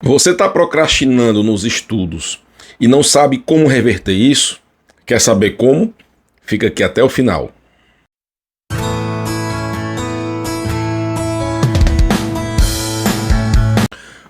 Você está procrastinando nos estudos e não sabe como reverter isso? Quer saber como? Fica aqui até o final.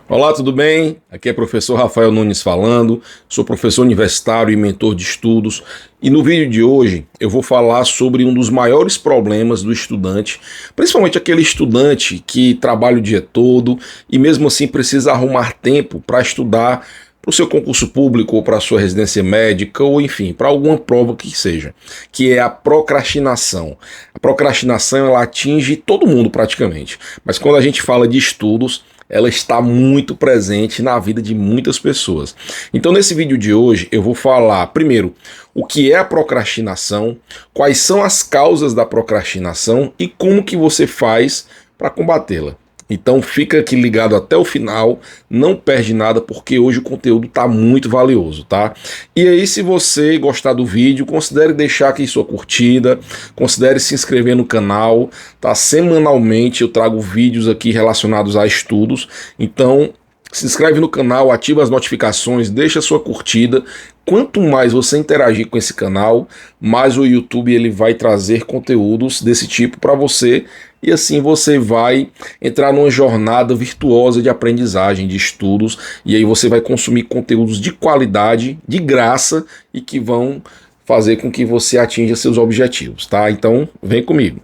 Olá, tudo bem? Aqui é o professor Rafael Nunes falando, sou professor universitário e mentor de estudos, e no vídeo de hoje eu vou falar sobre um dos maiores problemas do estudante, principalmente aquele estudante que trabalha o dia todo e mesmo assim precisa arrumar tempo para estudar para o seu concurso público ou para a sua residência médica ou enfim, para alguma prova que seja, que é a procrastinação. A procrastinação ela atinge todo mundo praticamente, mas quando a gente fala de estudos, ela está muito presente na vida de muitas pessoas. Então nesse vídeo de hoje eu vou falar primeiro o que é a procrastinação, quais são as causas da procrastinação e como que você faz para combatê-la. Então fica aqui ligado até o final, não perde nada porque hoje o conteúdo está muito valioso, tá? E aí se você gostar do vídeo, considere deixar aqui sua curtida, considere se inscrever no canal, tá? Semanalmente eu trago vídeos aqui relacionados a estudos, então se inscreve no canal, ativa as notificações, deixa sua curtida. Quanto mais você interagir com esse canal, mais o YouTube ele vai trazer conteúdos desse tipo para você e assim você vai entrar numa jornada virtuosa de aprendizagem, de estudos, e aí você vai consumir conteúdos de qualidade, de graça e que vão fazer com que você atinja seus objetivos, tá? Então vem comigo.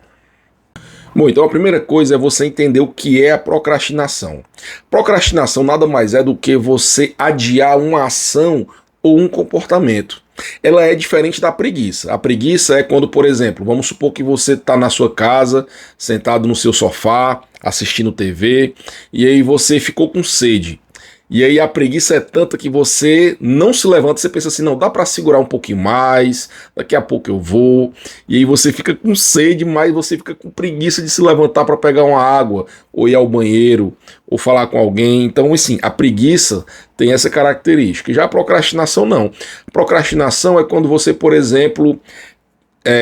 Bom, então a primeira coisa é você entender o que é a procrastinação. Procrastinação nada mais é do que você adiar uma ação ou um comportamento. Ela é diferente da preguiça. A preguiça é quando, por exemplo, vamos supor que você está na sua casa, sentado no seu sofá, assistindo TV, e aí você ficou com sede. E aí a preguiça é tanta que você não se levanta, você pensa assim, não, dá para segurar um pouquinho mais, daqui a pouco eu vou. E aí você fica com sede, mas você fica com preguiça de se levantar para pegar uma água, ou ir ao banheiro, ou falar com alguém. Então, assim, a preguiça tem essa característica. Já a procrastinação não. A procrastinação é quando você, por exemplo,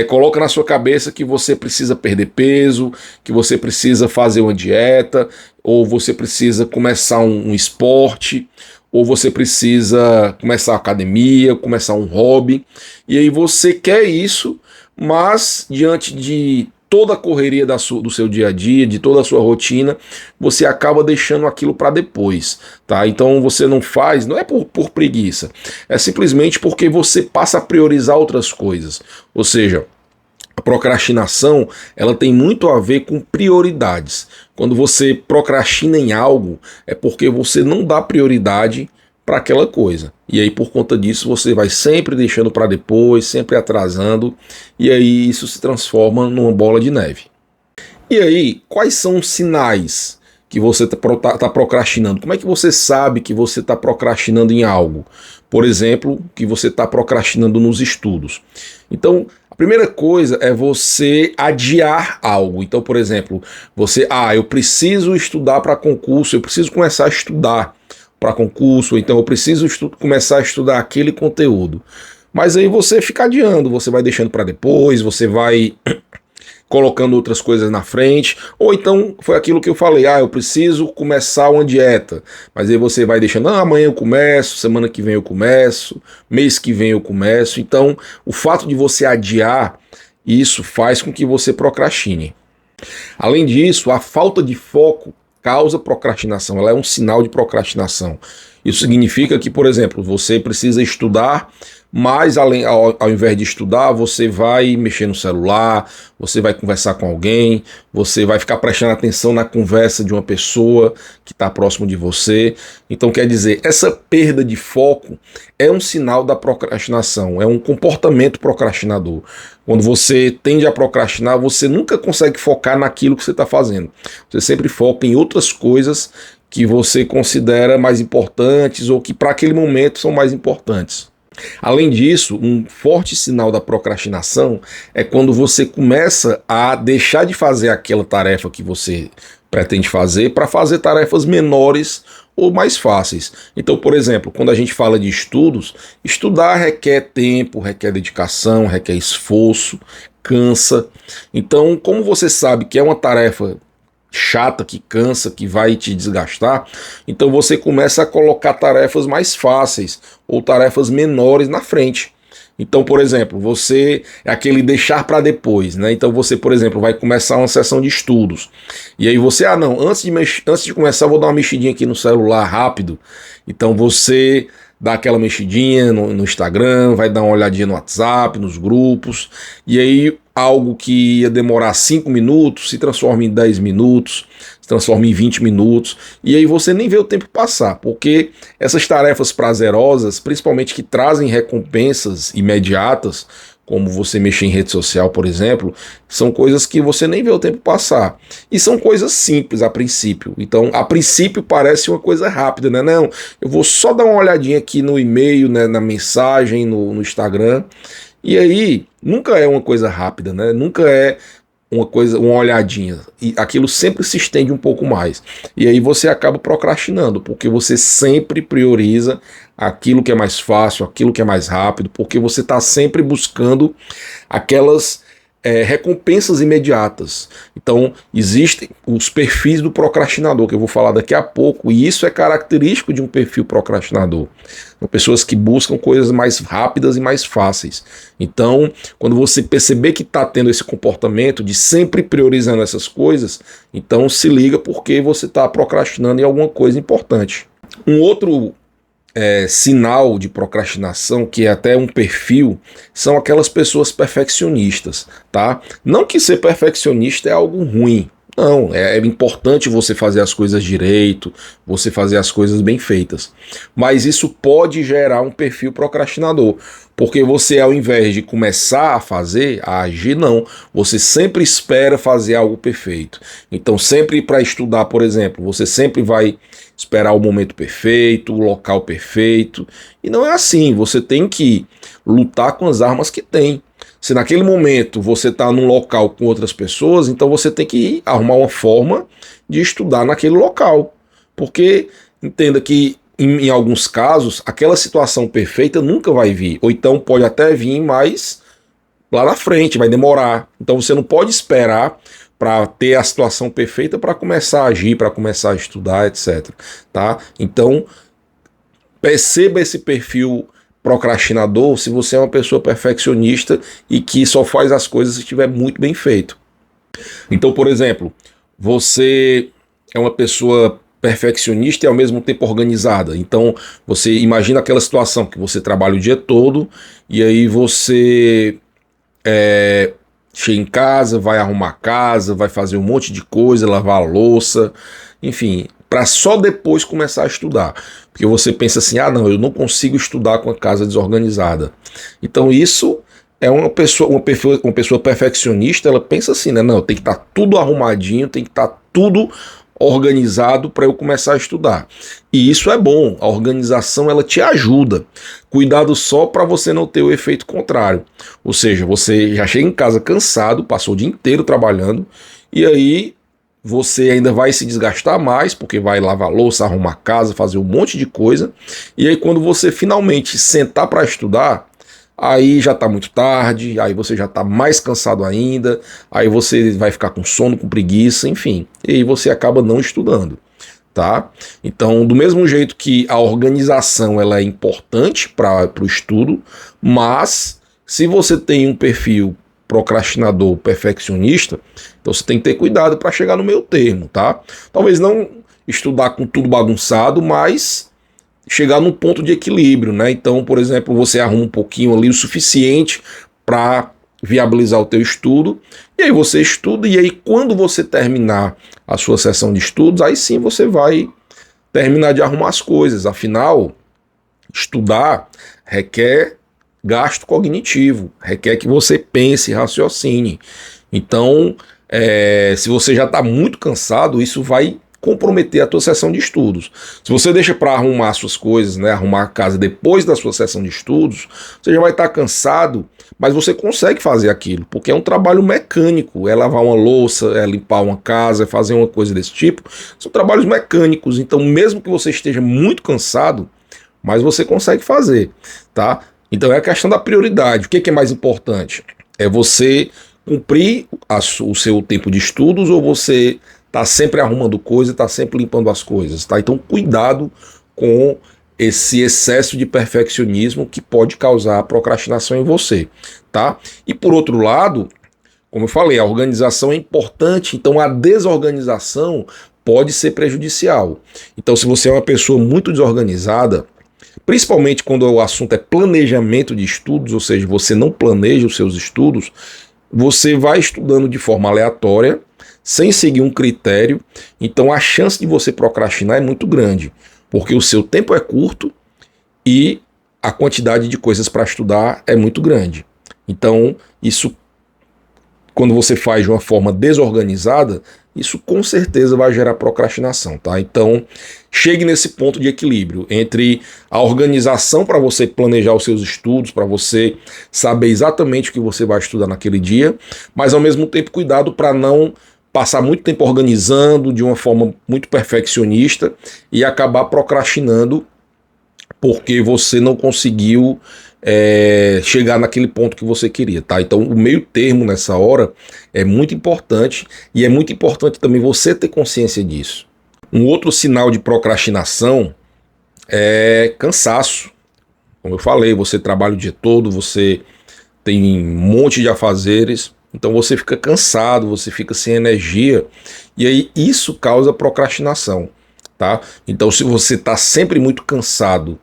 coloca na sua cabeça que você precisa perder peso, que você precisa fazer uma dieta, ou você precisa começar um esporte, ou você precisa começar a academia, começar um hobby, e aí você quer isso, mas diante de toda a correria do seu dia a dia, de toda a sua rotina, você acaba deixando aquilo para depois, tá? Então você não faz, não é por preguiça, é simplesmente porque você passa a priorizar outras coisas. Ou seja, a procrastinação, ela tem muito a ver com prioridades. Quando você procrastina em algo, é porque você não dá prioridade para aquela coisa. E aí, por conta disso, você vai sempre deixando para depois, sempre atrasando, e aí isso se transforma numa bola de neve. E aí, quais são os sinais que você está procrastinando? Como é que você sabe que você está procrastinando em algo? Por exemplo, que você está procrastinando nos estudos. Então, a primeira coisa é você adiar algo. Então, por exemplo, eu preciso estudar para concurso, eu preciso começar a estudar para concurso, então eu preciso começar a estudar aquele conteúdo. Mas aí você fica adiando, você vai deixando para depois, você vai colocando outras coisas na frente, ou então foi aquilo que eu falei, eu preciso começar uma dieta, mas aí você vai deixando, amanhã eu começo, semana que vem eu começo, mês que vem eu começo. Então o fato de você adiar, isso faz com que você procrastine. Além disso, a falta de foco causa procrastinação, ela é um sinal de procrastinação. Isso significa que, por exemplo, você precisa estudar, mas ao invés de estudar, você vai mexer no celular, você vai conversar com alguém, você vai ficar prestando atenção na conversa de uma pessoa que está próximo de você. Então, quer dizer, essa perda de foco é um sinal da procrastinação, é um comportamento procrastinador. Quando você tende a procrastinar, você nunca consegue focar naquilo que você está fazendo. Você sempre foca em outras coisas que você considera mais importantes ou que para aquele momento são mais importantes. Além disso, um forte sinal da procrastinação é quando você começa a deixar de fazer aquela tarefa que você pretende fazer para fazer tarefas menores ou mais fáceis. Então, por exemplo, quando a gente fala de estudos, estudar requer tempo, requer dedicação, requer esforço, cansa. Então, como você sabe que é uma tarefa chata, que cansa, que vai te desgastar, então você começa a colocar tarefas mais fáceis ou tarefas menores na frente. Então, por exemplo, você é aquele deixar para depois, né? Então você, por exemplo, vai começar uma sessão de estudos. E aí você, não, antes de começar, eu vou dar uma mexidinha aqui no celular rápido. Então você dá aquela mexidinha no Instagram, vai dar uma olhadinha no WhatsApp, nos grupos, e aí algo que ia demorar 5 minutos se transforma em 10 minutos, se transforma em 20 minutos, e aí você nem vê o tempo passar, porque essas tarefas prazerosas, principalmente que trazem recompensas imediatas, como você mexer em rede social, por exemplo, são coisas que você nem vê o tempo passar. E são coisas simples a princípio. Então, a princípio parece uma coisa rápida, né? Não, eu vou só dar uma olhadinha aqui no e-mail, né, na mensagem, no Instagram. E aí, nunca é uma coisa rápida, né? Nunca é uma olhadinha, e aquilo sempre se estende um pouco mais, e aí você acaba procrastinando, porque você sempre prioriza aquilo que é mais fácil, aquilo que é mais rápido, porque você está sempre buscando aquelas recompensas imediatas. Então existem os perfis do procrastinador, que eu vou falar daqui a pouco, e isso é característico de um perfil procrastinador. São pessoas que buscam coisas mais rápidas e mais fáceis. Então, quando você perceber que está tendo esse comportamento de sempre priorizando essas coisas, então se liga, porque você está procrastinando em alguma coisa importante. Um outro sinal de procrastinação, que é até um perfil, são aquelas pessoas perfeccionistas, tá? Não que ser perfeccionista é algo ruim. Não, é importante você fazer as coisas direito, você fazer as coisas bem feitas. Mas isso pode gerar um perfil procrastinador, porque você, ao invés de começar a fazer, a agir, não. Você sempre espera fazer algo perfeito. Então, sempre para estudar, por exemplo, você sempre vai esperar o momento perfeito, o local perfeito. E não é assim, você tem que lutar com as armas que tem. Se naquele momento você está num local com outras pessoas, então você tem que arrumar uma forma de estudar naquele local. Porque entenda que em alguns casos aquela situação perfeita nunca vai vir. Ou então pode até vir, mas lá na frente vai demorar. Então você não pode esperar para ter a situação perfeita para começar a agir, para começar a estudar, etc. Tá? Então perceba esse perfil procrastinador se você é uma pessoa perfeccionista e que só faz as coisas se estiver muito bem feito. Então, por exemplo, você é uma pessoa perfeccionista e ao mesmo tempo organizada. Então, você imagina aquela situação que você trabalha o dia todo e aí você chega em casa, vai arrumar a casa, vai fazer um monte de coisa, lavar a louça, enfim, para só depois começar a estudar. Porque você pensa assim, não, eu não consigo estudar com a casa desorganizada. Então isso é uma pessoa perfeccionista, ela pensa assim, né? Não, tem que estar tudo arrumadinho, tem que estar tudo organizado para eu começar a estudar. E isso é bom, a organização ela te ajuda. Cuidado só para você não ter o efeito contrário. Ou seja, você já chega em casa cansado, passou o dia inteiro trabalhando, e aí você ainda vai se desgastar mais, porque vai lavar louça, arrumar casa, fazer um monte de coisa, e aí quando você finalmente sentar para estudar, aí já está muito tarde, aí você já está mais cansado ainda, aí você vai ficar com sono, com preguiça, enfim, e aí você acaba não estudando, tá? Então, do mesmo jeito que a organização ela é importante para o estudo, mas se você tem um perfil procrastinador, perfeccionista, então você tem que ter cuidado para chegar no meio termo, tá? Talvez não estudar com tudo bagunçado, mas chegar num ponto de equilíbrio, né? Então, por exemplo, você arruma um pouquinho ali o suficiente para viabilizar o teu estudo, e aí você estuda, e aí quando você terminar a sua sessão de estudos, aí sim você vai terminar de arrumar as coisas. Afinal, estudar requer gasto cognitivo, requer que você pense, raciocine. Então, se você já está muito cansado, isso vai comprometer a tua sessão de estudos. Se você deixa para arrumar suas coisas, né, arrumar a casa depois da sua sessão de estudos, você já vai estar cansado, mas você consegue fazer aquilo, porque é um trabalho mecânico, é lavar uma louça, é limpar uma casa, é fazer uma coisa desse tipo, são trabalhos mecânicos, então mesmo que você esteja muito cansado, mas você consegue fazer, tá? Então é a questão da prioridade. O que é mais importante? É você cumprir o seu tempo de estudos ou você tá sempre arrumando coisa, tá sempre limpando as coisas, tá? Então cuidado com esse excesso de perfeccionismo que pode causar procrastinação em você, tá? E por outro lado, como eu falei, a organização é importante, então a desorganização pode ser prejudicial. Então, se você é uma pessoa muito desorganizada, principalmente quando o assunto é planejamento de estudos, ou seja, você não planeja os seus estudos, você vai estudando de forma aleatória, sem seguir um critério, então a chance de você procrastinar é muito grande, porque o seu tempo é curto e a quantidade de coisas para estudar é muito grande. Então, isso, quando você faz de uma forma desorganizada, isso com certeza vai gerar procrastinação, tá? Então, chegue nesse ponto de equilíbrio entre a organização para você planejar os seus estudos, para você saber exatamente o que você vai estudar naquele dia, mas ao mesmo tempo cuidado para não passar muito tempo organizando de uma forma muito perfeccionista e acabar procrastinando porque você não conseguiu chegar naquele ponto que você queria, tá? Então o meio termo nessa hora é muito importante e é muito importante também você ter consciência disso. Um outro sinal de procrastinação é cansaço. Como eu falei, você trabalha o dia todo, você tem um monte de afazeres, então você fica cansado, você fica sem energia e aí isso causa procrastinação, tá? Então se você está sempre muito cansado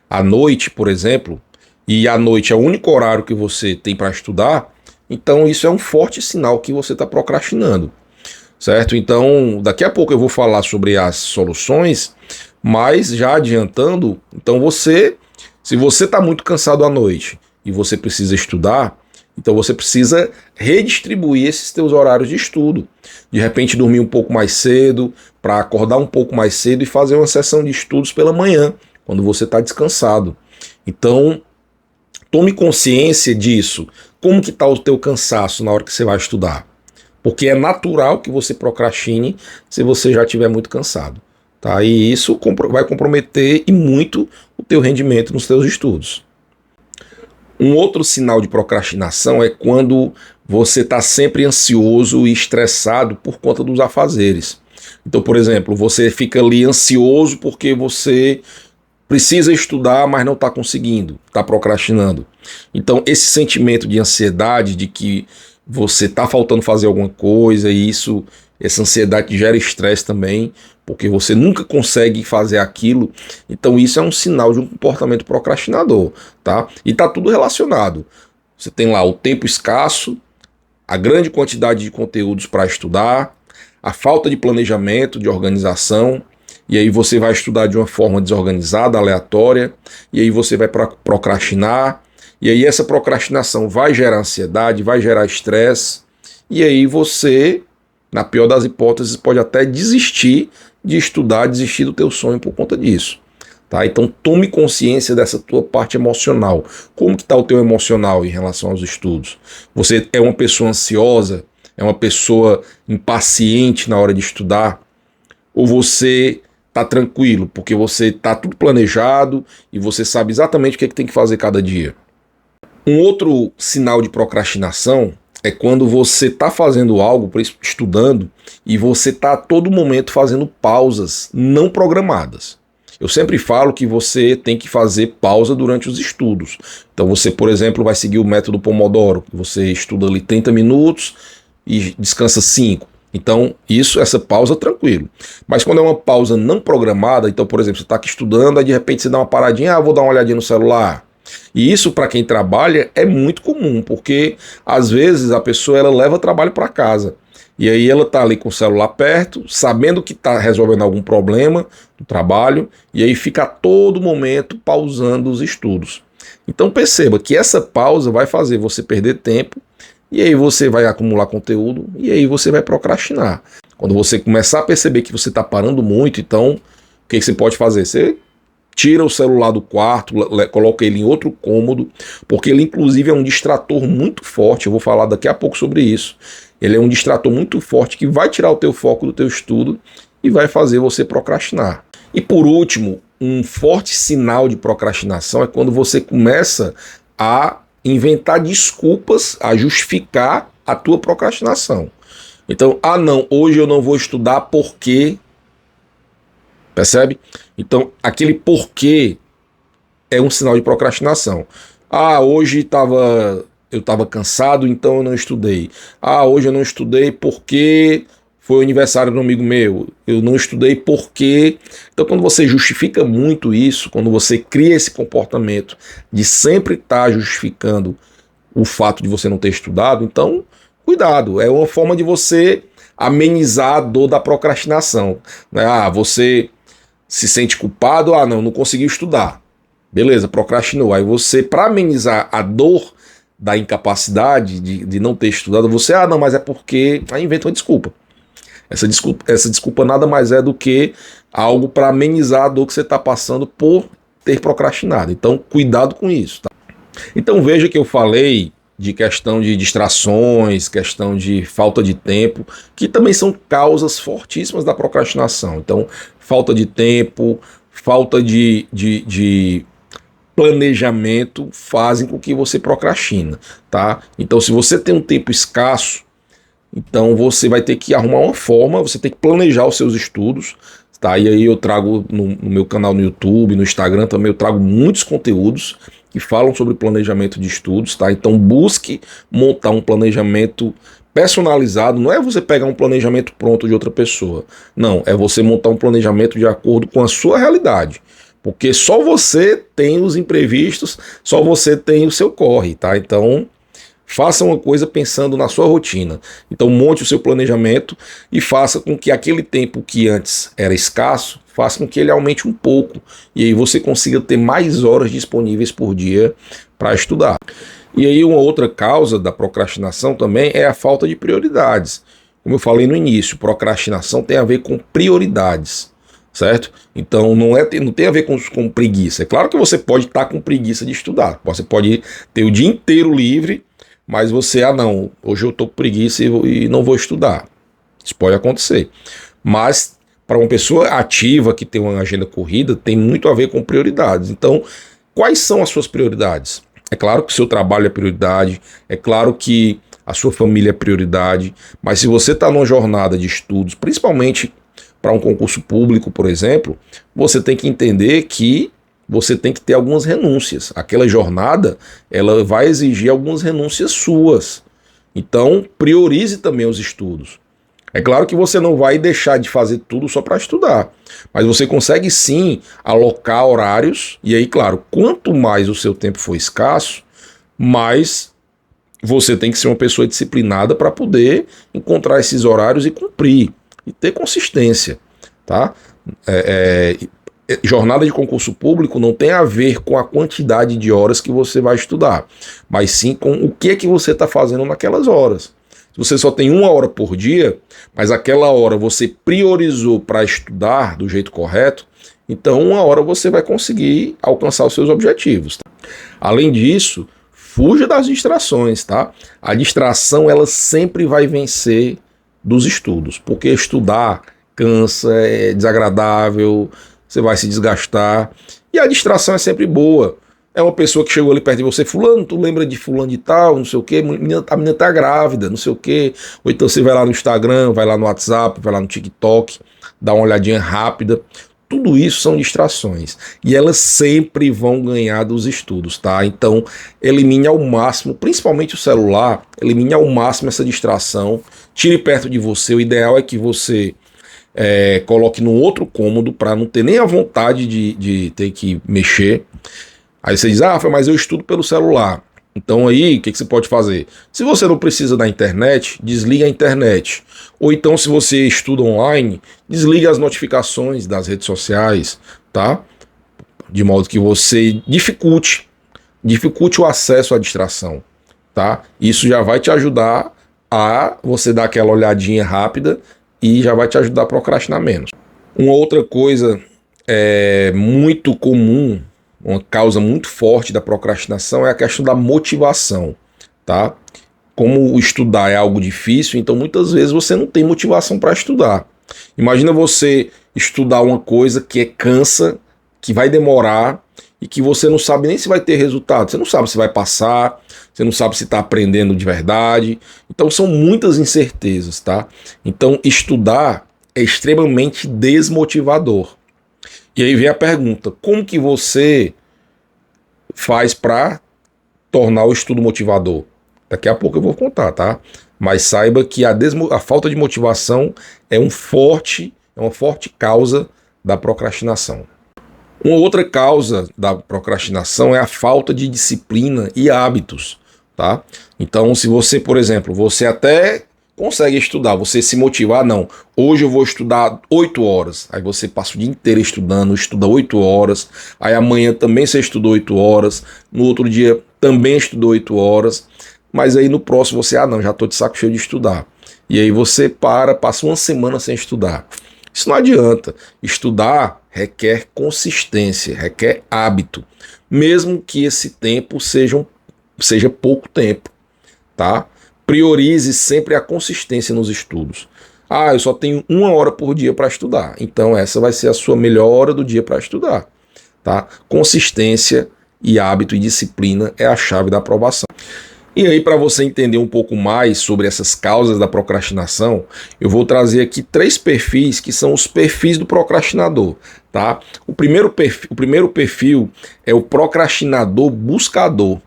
à noite, por exemplo, e à noite é o único horário que você tem para estudar, então isso é um forte sinal que você está procrastinando, certo? Então, daqui a pouco eu vou falar sobre as soluções, mas já adiantando, então se você está muito cansado à noite e você precisa estudar, então você precisa redistribuir esses teus horários de estudo. De repente dormir um pouco mais cedo, para acordar um pouco mais cedo e fazer uma sessão de estudos pela manhã, quando você está descansado. Então, tome consciência disso. Como que está o teu cansaço na hora que você vai estudar? Porque é natural que você procrastine se você já estiver muito cansado, tá? E isso vai comprometer e muito o teu rendimento nos teus estudos. Um outro sinal de procrastinação é quando você está sempre ansioso e estressado por conta dos afazeres. Então, por exemplo, você fica ali ansioso porque você precisa estudar, mas não está conseguindo, está procrastinando. Então, esse sentimento de ansiedade, de que você está faltando fazer alguma coisa, e essa ansiedade gera estresse também, porque você nunca consegue fazer aquilo. Então, isso é um sinal de um comportamento procrastinador, tá? E está tudo relacionado. Você tem lá o tempo escasso, a grande quantidade de conteúdos para estudar, a falta de planejamento, de organização. E aí você vai estudar de uma forma desorganizada, aleatória, e aí você vai procrastinar, e aí essa procrastinação vai gerar ansiedade, vai gerar estresse, e aí você, na pior das hipóteses, pode até desistir de estudar, desistir do teu sonho por conta disso, tá? Então tome consciência dessa tua parte emocional. Como que está o teu emocional em relação aos estudos? Você é uma pessoa ansiosa? É uma pessoa impaciente na hora de estudar? Ou você tá tranquilo, porque você tá tudo planejado e você sabe exatamente o que é que tem que fazer cada dia? Um outro sinal de procrastinação é quando você tá fazendo algo, estudando, e você tá a todo momento fazendo pausas não programadas. Eu sempre falo que você tem que fazer pausa durante os estudos. Então você, por exemplo, vai seguir o método Pomodoro, você estuda ali 30 minutos e descansa 5. Então, essa pausa tranquilo. Mas quando é uma pausa não programada, então, por exemplo, você está aqui estudando, aí de repente você dá uma paradinha, vou dar uma olhadinha no celular. E isso, para quem trabalha, é muito comum, porque às vezes a pessoa ela leva trabalho para casa. E aí ela está ali com o celular perto, sabendo que está resolvendo algum problema do trabalho, e aí fica a todo momento pausando os estudos. Então perceba que essa pausa vai fazer você perder tempo, e aí você vai acumular conteúdo, e aí você vai procrastinar. Quando você começar a perceber que você está parando muito, então o que você pode fazer? Você tira o celular do quarto, coloca ele em outro cômodo, porque ele inclusive é um distrator muito forte, eu vou falar daqui a pouco sobre isso. Ele é um distrator muito forte que vai tirar o teu foco do teu estudo e vai fazer você procrastinar. E por último, um forte sinal de procrastinação é quando você começa a inventar desculpas, a justificar a tua procrastinação. Então, não, hoje eu não vou estudar porque, percebe? Então, aquele porquê é um sinal de procrastinação. Hoje eu estava cansado, então eu não estudei. Hoje eu não estudei porque foi o aniversário de um amigo meu. Eu não estudei porque... Então, quando você justifica muito isso, quando você cria esse comportamento de sempre estar justificando o fato de você não ter estudado, então, cuidado. É uma forma de você amenizar a dor da procrastinação, né? Você se sente culpado, não conseguiu estudar. Beleza, procrastinou. Aí você, para amenizar a dor da incapacidade de não ter estudado, você, não, mas é porque... Aí inventa uma desculpa. Essa desculpa nada mais é do que algo para amenizar a dor que você está passando por ter procrastinado. Então, cuidado com isso, tá? Então, veja que eu falei de questão de distrações, questão de falta de tempo, que também são causas fortíssimas da procrastinação. Então, falta de tempo, falta de planejamento fazem com que você procrastina, tá? Então, se você tem um tempo escasso, então você vai ter que arrumar uma forma, você tem que planejar os seus estudos, tá? E aí eu trago no meu canal no YouTube, no Instagram também, eu trago muitos conteúdos que falam sobre planejamento de estudos, tá? Então busque montar um planejamento personalizado. Não é você pegar um planejamento pronto de outra pessoa, não, é você montar um planejamento de acordo com a sua realidade, porque só você tem os imprevistos, só você tem o seu corre, tá? Então faça uma coisa pensando na sua rotina. Então monte o seu planejamento e faça com que aquele tempo que antes era escasso, faça com que ele aumente um pouco. E aí você consiga ter mais horas disponíveis por dia para estudar. E aí uma outra causa da procrastinação também é a falta de prioridades. Como eu falei no início, procrastinação tem a ver com prioridades, certo? Então não tem a ver com preguiça. É claro que você pode estar com preguiça de estudar. Você pode ter o dia inteiro livre, mas você, não, hoje eu estou com preguiça e não vou estudar. Isso pode acontecer. Mas para uma pessoa ativa que tem uma agenda corrida, tem muito a ver com prioridades. Então, quais são as suas prioridades? É claro que o seu trabalho é prioridade, é claro que a sua família é prioridade, mas se você está numa jornada de estudos, principalmente para um concurso público, por exemplo, você tem que entender que você tem que ter algumas renúncias. Aquela jornada, ela vai exigir algumas renúncias suas. Então, priorize também os estudos. É claro que você não vai deixar de fazer tudo só para estudar, mas você consegue sim alocar horários, e aí, claro, quanto mais o seu tempo for escasso, mais você tem que ser uma pessoa disciplinada para poder encontrar esses horários e cumprir, e ter consistência, tá? Jornada de concurso público não tem a ver com a quantidade de horas que você vai estudar, mas sim com o que é que você está fazendo naquelas horas. Se você só tem 1 hora por dia, mas aquela hora você priorizou para estudar do jeito correto, então 1 hora você vai conseguir alcançar os seus objetivos. Tá? Além disso, fuja das distrações, tá? A distração, ela sempre vai vencer dos estudos, porque estudar cansa, é desagradável, você vai se desgastar, e a distração é sempre boa. É uma pessoa que chegou ali perto de você, fulano, tu lembra de fulano de tal, não sei o quê, a menina tá grávida, não sei o quê. Ou então você vai lá no Instagram, vai lá no WhatsApp, vai lá no TikTok, dá uma olhadinha rápida. Tudo isso são distrações, e elas sempre vão ganhar dos estudos, tá? Então, elimine ao máximo, principalmente o celular, elimine ao máximo essa distração, tire perto de você. O ideal é que você coloque num outro cômodo para não ter nem a vontade de ter que mexer. Aí você diz, mas eu estudo pelo celular. Então aí, o que você pode fazer? Se você não precisa da internet, desliga a internet. Ou então, se você estuda online, desliga as notificações das redes sociais, tá? De modo que você dificulte o acesso à distração, tá? Isso já vai te ajudar a você dar aquela olhadinha rápida e já vai te ajudar a procrastinar menos. Uma outra coisa muito comum, uma causa muito forte da procrastinação é a questão da motivação, tá? Como estudar é algo difícil, então muitas vezes você não tem motivação para estudar. Imagina você estudar uma coisa que cansa, que vai demorar e que você não sabe nem se vai ter resultado. Você não sabe se vai passar, você não sabe se está aprendendo de verdade. Então são muitas incertezas, tá? Então estudar é extremamente desmotivador. E aí vem a pergunta, como que você faz para tornar o estudo motivador? Daqui a pouco eu vou contar, tá? Mas saiba que a falta de motivação é uma forte causa da procrastinação. Uma outra causa da procrastinação é a falta de disciplina e hábitos, tá? Então, se você, por exemplo, você até consegue estudar, você se motivar, não, hoje eu vou estudar 8 horas, aí você passa o dia inteiro estudando, estuda 8 horas, aí amanhã também você estudou 8 horas, no outro dia também estudou 8 horas, mas aí no próximo você, não, já estou de saco cheio de estudar. E aí você passa uma semana sem estudar. Isso não adianta. Estudar requer consistência, requer hábito, mesmo que esse tempo seja pouco tempo, tá? Priorize sempre a consistência nos estudos. Eu só tenho 1 hora por dia para estudar. Então essa vai ser a sua melhor hora do dia para estudar, tá? Consistência e hábito e disciplina é a chave da aprovação. E aí, para você entender um pouco mais sobre essas causas da procrastinação, eu vou trazer aqui 3 perfis que são os perfis do procrastinador, tá? O primeiro perfil é o procrastinador buscador.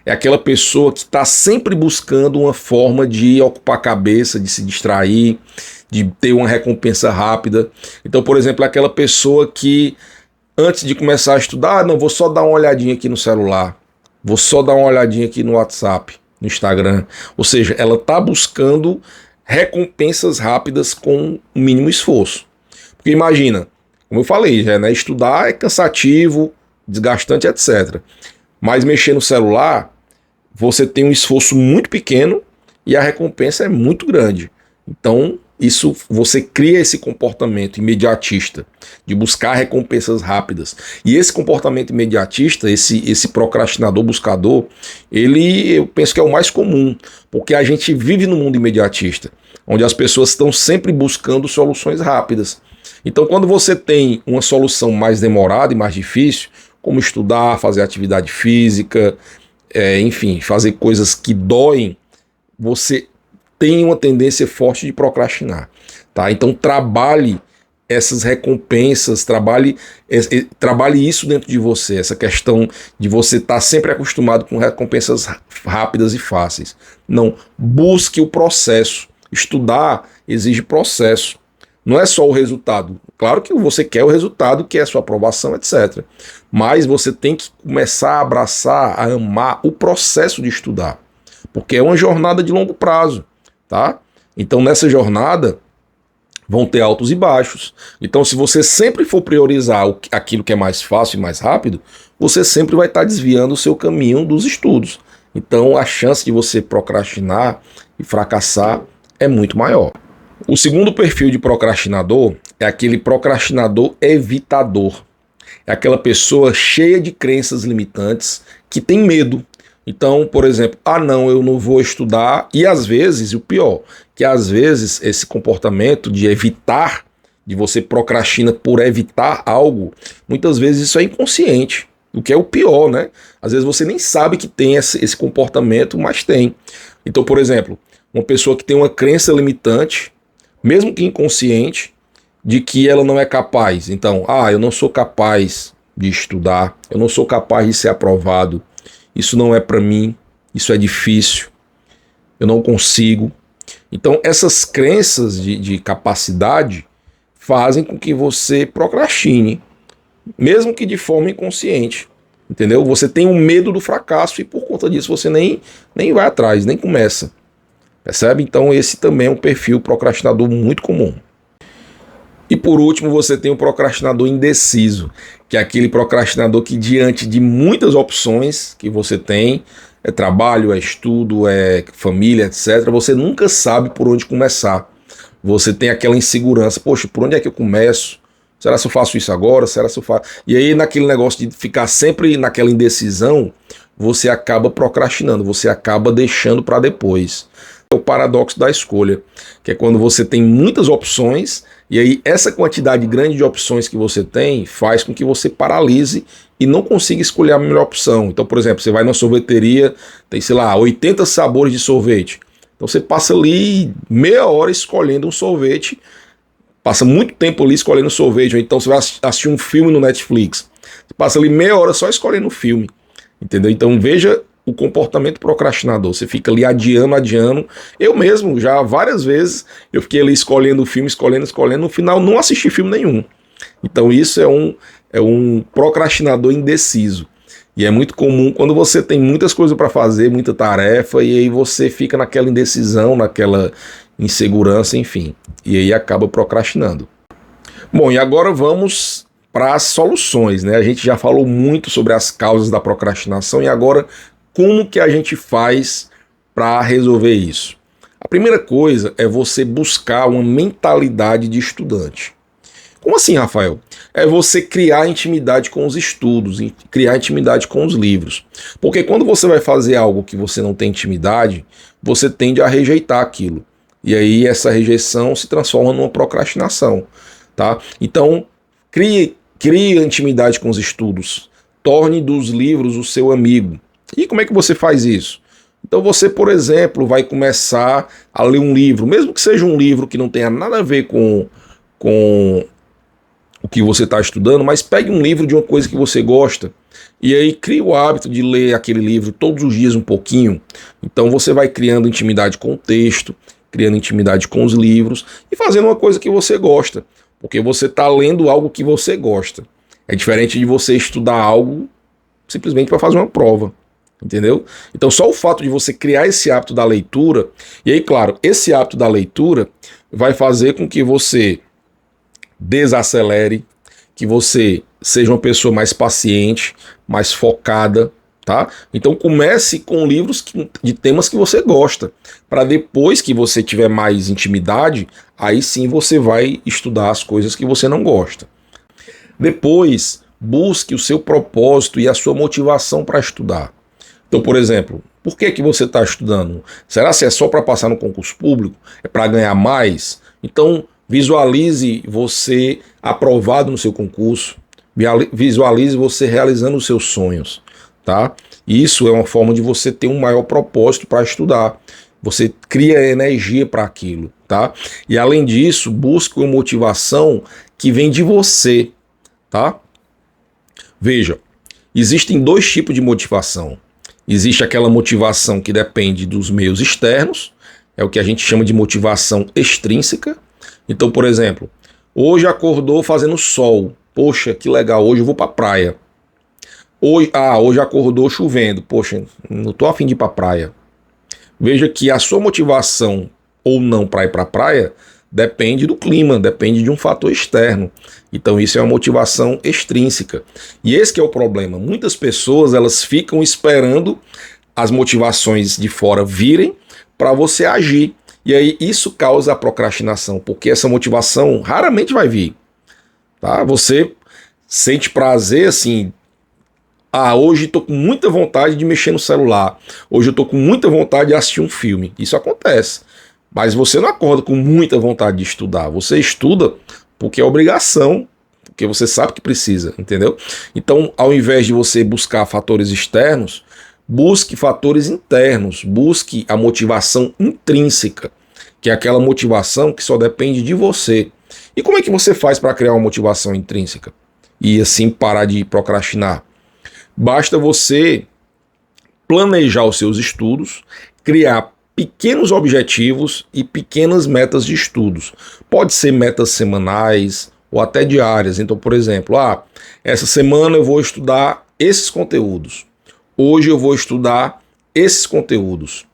É aquela pessoa que está sempre buscando uma forma de ocupar a cabeça, de se distrair, de ter uma recompensa rápida. Então, por exemplo, é aquela pessoa que antes de começar a estudar, não, vou só dar uma olhadinha aqui no celular. Vou só dar uma olhadinha aqui no WhatsApp, no Instagram. Ou seja, ela está buscando recompensas rápidas com o mínimo esforço. Porque imagina, como eu falei, né, estudar é cansativo, desgastante, etc. Mas mexer no celular, você tem um esforço muito pequeno e a recompensa é muito grande. Então, você cria esse comportamento imediatista de buscar recompensas rápidas. E esse comportamento imediatista, esse procrastinador buscador, eu penso que é o mais comum, porque a gente vive no mundo imediatista, onde as pessoas estão sempre buscando soluções rápidas. Então, quando você tem uma solução mais demorada e mais difícil, como estudar, fazer atividade física, enfim, fazer coisas que doem, você tem uma tendência forte de procrastinar, tá? Então trabalhe essas recompensas, trabalhe isso dentro de você, essa questão de você estar sempre acostumado com recompensas rápidas e fáceis. Não, busque o processo. Estudar exige processo. Não é só o resultado. Claro que você quer o resultado, que é a sua aprovação, etc. Mas você tem que começar a abraçar, a amar o processo de estudar. Porque é uma jornada de longo prazo. Tá? Então nessa jornada vão ter altos e baixos. Então se você sempre for priorizar aquilo que é mais fácil e mais rápido, você sempre vai estar desviando o seu caminho dos estudos. Então a chance de você procrastinar e fracassar é muito maior. O segundo perfil de procrastinador é aquele procrastinador evitador. É aquela pessoa cheia de crenças limitantes que tem medo. Então, por exemplo, não, eu não vou estudar. E às vezes, o pior, que às vezes esse comportamento de evitar, de você procrastina por evitar algo, muitas vezes isso é inconsciente, o que é o pior, né? Às vezes você nem sabe que tem esse comportamento, mas tem. Então, por exemplo, uma pessoa que tem uma crença limitante, mesmo que inconsciente, de que ela não é capaz. Então, eu não sou capaz de estudar, eu não sou capaz de ser aprovado, isso não é para mim, isso é difícil, eu não consigo. Então essas crenças de capacidade fazem com que você procrastine, mesmo que de forma inconsciente, entendeu? Você tem um medo do fracasso e por conta disso você nem vai atrás, nem começa, percebe? Então esse também é um perfil procrastinador muito comum. E por último, você tem o procrastinador indeciso, que é aquele procrastinador que diante de muitas opções que você tem, é trabalho, é estudo, é família, etc., você nunca sabe por onde começar. Você tem aquela insegurança, poxa, por onde é que eu começo? Será que eu faço isso agora? Será que eu faço? E aí naquele negócio de ficar sempre naquela indecisão, você acaba procrastinando, você acaba deixando para depois. É o paradoxo da escolha, que é quando você tem muitas opções E aí essa quantidade grande de opções que você tem faz com que você paralise e não consiga escolher a melhor opção. Então, por exemplo, você vai na sorveteria, tem, sei lá, 80 sabores de sorvete. Então você passa ali meia hora escolhendo um sorvete, passa muito tempo ali escolhendo sorvete, ou então você vai assistir um filme no Netflix. Você passa ali meia hora só escolhendo o filme, entendeu? Então veja o comportamento procrastinador. Você fica ali adiando. Eu mesmo, já várias vezes, eu fiquei ali escolhendo o filme, escolhendo, no final não assisti filme nenhum. Então isso é um procrastinador indeciso. E é muito comum quando você tem muitas coisas para fazer, muita tarefa, e aí você fica naquela indecisão, naquela insegurança, enfim. E aí acaba procrastinando. Bom, e agora vamos para as soluções, né? A gente já falou muito sobre as causas da procrastinação e agora como que a gente faz para resolver isso? A primeira coisa é você buscar uma mentalidade de estudante. Como assim, Rafael? É você criar intimidade com os estudos, criar intimidade com os livros. Porque quando você vai fazer algo que você não tem intimidade, você tende a rejeitar aquilo. E aí essa rejeição se transforma numa procrastinação, tá? Então, crie intimidade com os estudos. Torne dos livros o seu amigo. E como é que você faz isso? Então você, por exemplo, vai começar a ler um livro, mesmo que seja um livro que não tenha nada a ver com o que você está estudando, mas pegue um livro de uma coisa que você gosta e aí crie o hábito de ler aquele livro todos os dias um pouquinho. Então você vai criando intimidade com o texto, criando intimidade com os livros e fazendo uma coisa que você gosta, porque você está lendo algo que você gosta. É diferente de você estudar algo simplesmente para fazer uma prova, entendeu? Então só o fato de você criar esse hábito da leitura, e aí claro, esse hábito da leitura vai fazer com que você desacelere, que você seja uma pessoa mais paciente, mais focada, tá? Então comece com livros de temas que você gosta, para depois que você tiver mais intimidade, aí sim você vai estudar as coisas que você não gosta. Depois, busque o seu propósito e a sua motivação para estudar. Então, por exemplo, por que você está estudando? Será que é só para passar no concurso público? É para ganhar mais? Então, visualize você aprovado no seu concurso, visualize você realizando os seus sonhos, tá? Isso é uma forma de você ter um maior propósito para estudar. Você cria energia para aquilo, tá? E além disso, busque uma motivação que vem de você, tá? Veja, existem dois tipos de motivação. Existe aquela motivação que depende dos meios externos, é o que a gente chama de motivação extrínseca. Então, por exemplo, hoje acordou fazendo sol. Poxa, que legal, hoje eu vou para a praia. Hoje acordou chovendo. Poxa, não estou a fim de ir para a praia. Veja que a sua motivação ou não para ir para a praia depende do clima, depende de um fator externo. Então isso é uma motivação extrínseca. E esse que é o problema. Muitas pessoas elas ficam esperando as motivações de fora virem para você agir. E aí isso causa a procrastinação, porque essa motivação raramente vai vir. Tá? Você sente prazer assim, hoje estou com muita vontade de mexer no celular, hoje eu estou com muita vontade de assistir um filme. Isso acontece, mas você não acorda com muita vontade de estudar, você estuda porque é obrigação, porque você sabe que precisa, entendeu? Então, ao invés de você buscar fatores externos, busque fatores internos, busque a motivação intrínseca, que é aquela motivação que só depende de você. E como é que você faz para criar uma motivação intrínseca? E assim parar de procrastinar? Basta você planejar os seus estudos, criar pequenos objetivos e pequenas metas de estudos. Pode ser metas semanais ou até diárias. Então, por exemplo, essa semana eu vou estudar esses conteúdos. Hoje eu vou estudar esses conteúdos.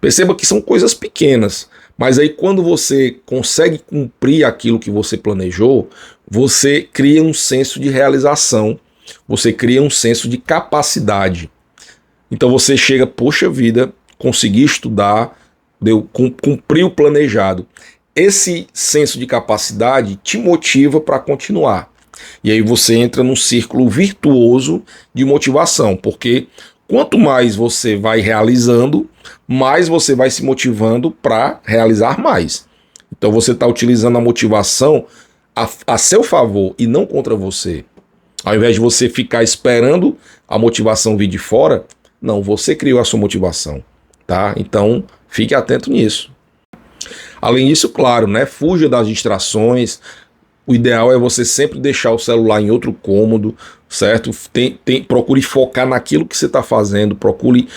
Perceba que são coisas pequenas, mas aí quando você consegue cumprir aquilo que você planejou, você cria um senso de realização, você cria um senso de capacidade. Então você chega, poxa vida, consegui estudar, cumpri o planejado. Esse senso de capacidade te motiva para continuar. E aí você entra num círculo virtuoso de motivação, porque quanto mais você vai realizando, mais você vai se motivando para realizar mais. Então você está utilizando a motivação a seu favor e não contra você. Ao invés de você ficar esperando a motivação vir de fora, não, você criou a sua motivação, tá? Então, fique atento nisso. Além disso, claro, né? Fuja das distrações. O ideal é você sempre deixar o celular em outro cômodo, certo? Procure focar naquilo que você está fazendo, procure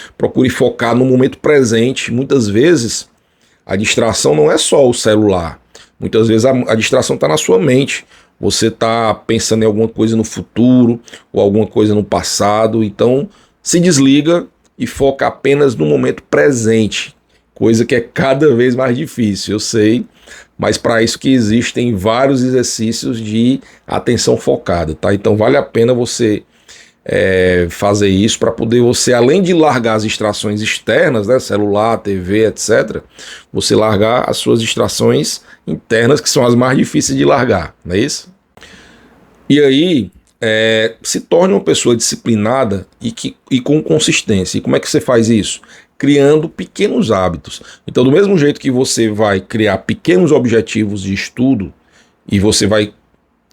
focar no momento presente. Muitas vezes, a distração não é só o celular. Muitas vezes a distração está na sua mente. Você está pensando em alguma coisa no futuro ou alguma coisa no passado. Então, se desliga e foca apenas no momento presente. Coisa que é cada vez mais difícil, eu sei. Mas para isso que existem vários exercícios de atenção focada, tá? Então vale a pena você fazer isso para poder você, além de largar as distrações externas, né, celular, TV, etc., você largar as suas distrações internas, que são as mais difíceis de largar, não é isso? E aí, se torne uma pessoa disciplinada e com consistência. E como é que você faz isso? Criando pequenos hábitos. Então, do mesmo jeito que você vai criar pequenos objetivos de estudo e você vai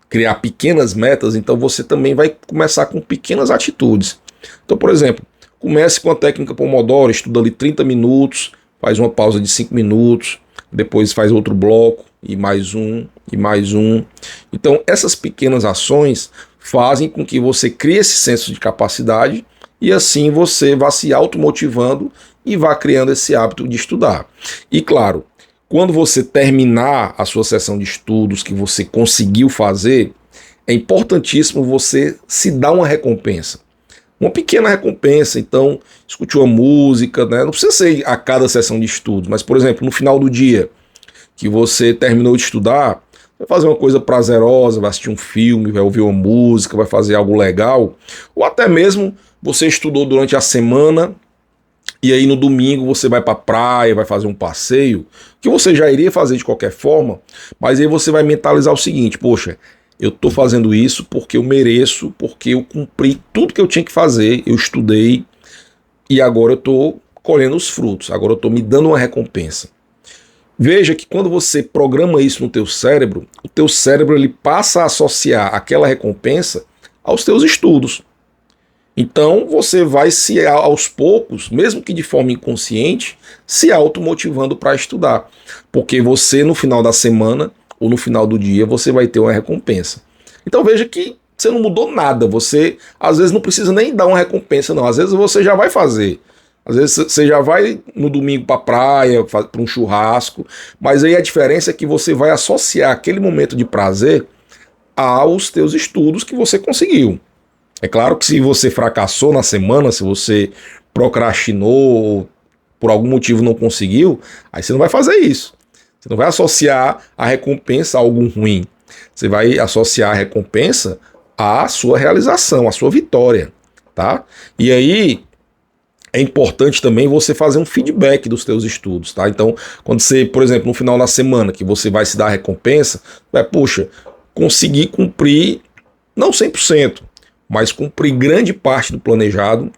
criar pequenas metas, então você também vai começar com pequenas atitudes. Então, por exemplo, comece com a técnica Pomodoro, estuda ali 30 minutos, faz uma pausa de 5 minutos, depois faz outro bloco, e mais um, e mais um. Então, essas pequenas ações fazem com que você crie esse senso de capacidade e assim você vá se automotivando e vá criando esse hábito de estudar. E claro, quando você terminar a sua sessão de estudos que você conseguiu fazer, é importantíssimo você se dar uma recompensa. Uma pequena recompensa, então escute uma música, né? Não precisa ser a cada sessão de estudos, mas por exemplo, no final do dia que você terminou de estudar, vai fazer uma coisa prazerosa, vai assistir um filme, vai ouvir uma música, vai fazer algo legal, ou até mesmo você estudou durante a semana e aí no domingo você vai para a praia, vai fazer um passeio, que você já iria fazer de qualquer forma, mas aí você vai mentalizar o seguinte: poxa, eu estou fazendo isso porque eu mereço, porque eu cumpri tudo que eu tinha que fazer, eu estudei e agora eu estou colhendo os frutos, agora eu estou me dando uma recompensa. Veja que quando você programa isso no teu cérebro, o teu cérebro ele passa a associar aquela recompensa aos teus estudos. Então você vai se aos poucos, mesmo que de forma inconsciente, se automotivando para estudar. Porque você no final da semana ou no final do dia você vai ter uma recompensa. Então veja que você não mudou nada, você às vezes não precisa nem dar uma recompensa não, às vezes você já vai fazer. Às vezes você já vai no domingo para a praia, para um churrasco, mas aí a diferença é que você vai associar aquele momento de prazer aos teus estudos que você conseguiu. É claro que se você fracassou na semana, se você procrastinou ou por algum motivo não conseguiu, aí você não vai fazer isso. Você não vai associar a recompensa a algo ruim. Você vai associar a recompensa à sua realização, à sua vitória, tá? E aí é importante também você fazer um feedback dos teus estudos, tá? Então, quando você, por exemplo, no final da semana que você vai se dar a recompensa, poxa, consegui cumprir, não 100%, mas cumprir grande parte do planejado.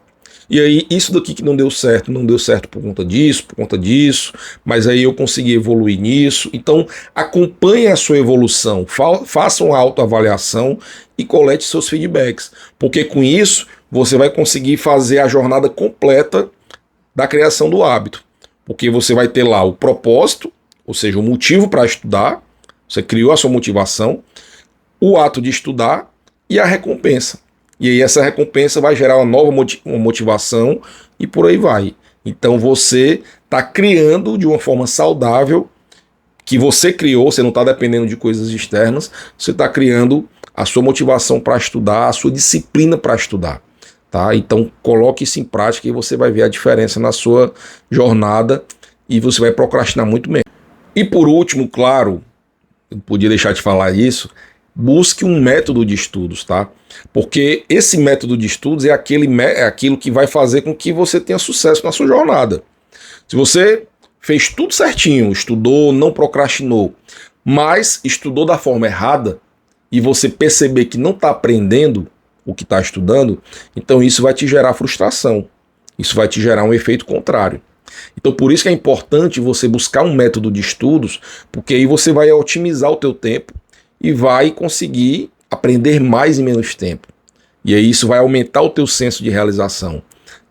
E aí, isso daqui que não deu certo por conta disso, mas aí eu consegui evoluir nisso. Então, acompanhe a sua evolução, faça uma autoavaliação e colete seus feedbacks, porque com isso você vai conseguir fazer a jornada completa da criação do hábito, porque você vai ter lá o propósito, ou seja, o motivo para estudar, você criou a sua motivação, o ato de estudar e a recompensa. E aí essa recompensa vai gerar uma nova motivação e por aí vai. Então você está criando de uma forma saudável, que você criou, você não está dependendo de coisas externas, você está criando a sua motivação para estudar, a sua disciplina para estudar. Tá? Então coloque isso em prática e você vai ver a diferença na sua jornada e você vai procrastinar muito menos. E por último, claro, eu não podia deixar de falar isso, busque um método de estudos, tá? Porque esse método de estudos é aquilo que vai fazer com que você tenha sucesso na sua jornada. Se você fez tudo certinho, estudou, não procrastinou, mas estudou da forma errada e você perceber que não está aprendendo o que está estudando, então isso vai te gerar frustração. Isso vai te gerar um efeito contrário. Então por isso que é importante você buscar um método de estudos, porque aí você vai otimizar o teu tempo e vai conseguir aprender mais em menos tempo. E aí isso vai aumentar o teu senso de realização,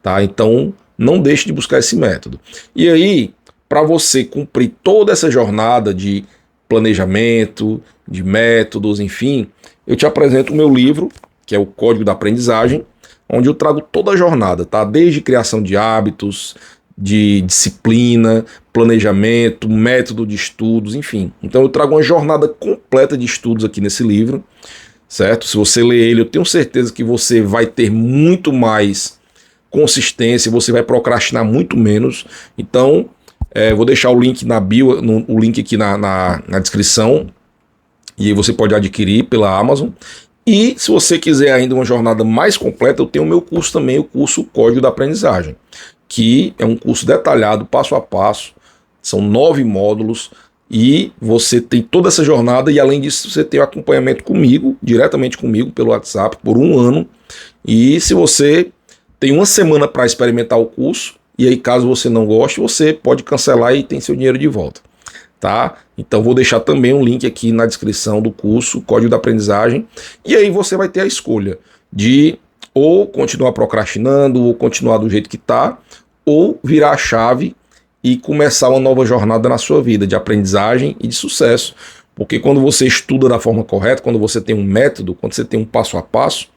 tá? Então não deixe de buscar esse método. E aí, para você cumprir toda essa jornada de planejamento, de métodos, enfim, eu te apresento o meu livro, que é o Código da Aprendizagem, onde eu trago toda a jornada, tá? Desde criação de hábitos, de disciplina, planejamento, método de estudos, enfim. Então eu trago uma jornada completa de estudos aqui nesse livro, certo? Se você ler ele, eu tenho certeza que você vai ter muito mais consistência, você vai procrastinar muito menos. Então, vou deixar o link na bio, o link aqui na descrição, e aí você pode adquirir pela Amazon. E se você quiser ainda uma jornada mais completa, eu tenho o meu curso também, o curso Código da Aprendizagem, que é um curso detalhado, passo a passo, são 9 módulos, e você tem toda essa jornada, e além disso você tem o acompanhamento comigo, diretamente comigo, pelo WhatsApp, por 1 ano, e se você tem 1 semana para experimentar o curso, e aí caso você não goste, você pode cancelar e tem seu dinheiro de volta, tá? Então vou deixar também um link aqui na descrição do curso, Código da Aprendizagem, e aí você vai ter a escolha de ou continuar procrastinando, ou continuar do jeito que está, ou virar a chave e começar uma nova jornada na sua vida de aprendizagem e de sucesso. Porque quando você estuda da forma correta, quando você tem um método, quando você tem um passo a passo,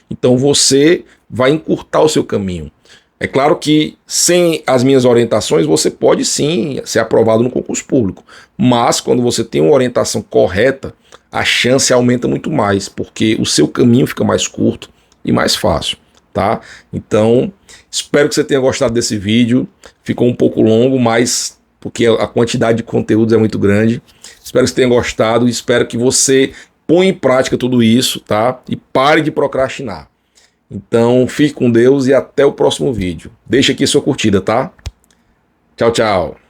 então você vai encurtar o seu caminho. É claro que sem as minhas orientações você pode sim ser aprovado no concurso público, mas quando você tem uma orientação correta, a chance aumenta muito mais, porque o seu caminho fica mais curto e mais fácil, tá? Então, espero que você tenha gostado desse vídeo. Ficou um pouco longo, mas porque a quantidade de conteúdos é muito grande. Espero que você tenha gostado e espero que você ponha em prática tudo isso, tá? E pare de procrastinar. Então, fique com Deus e até o próximo vídeo. Deixa aqui sua curtida, tá? Tchau, tchau.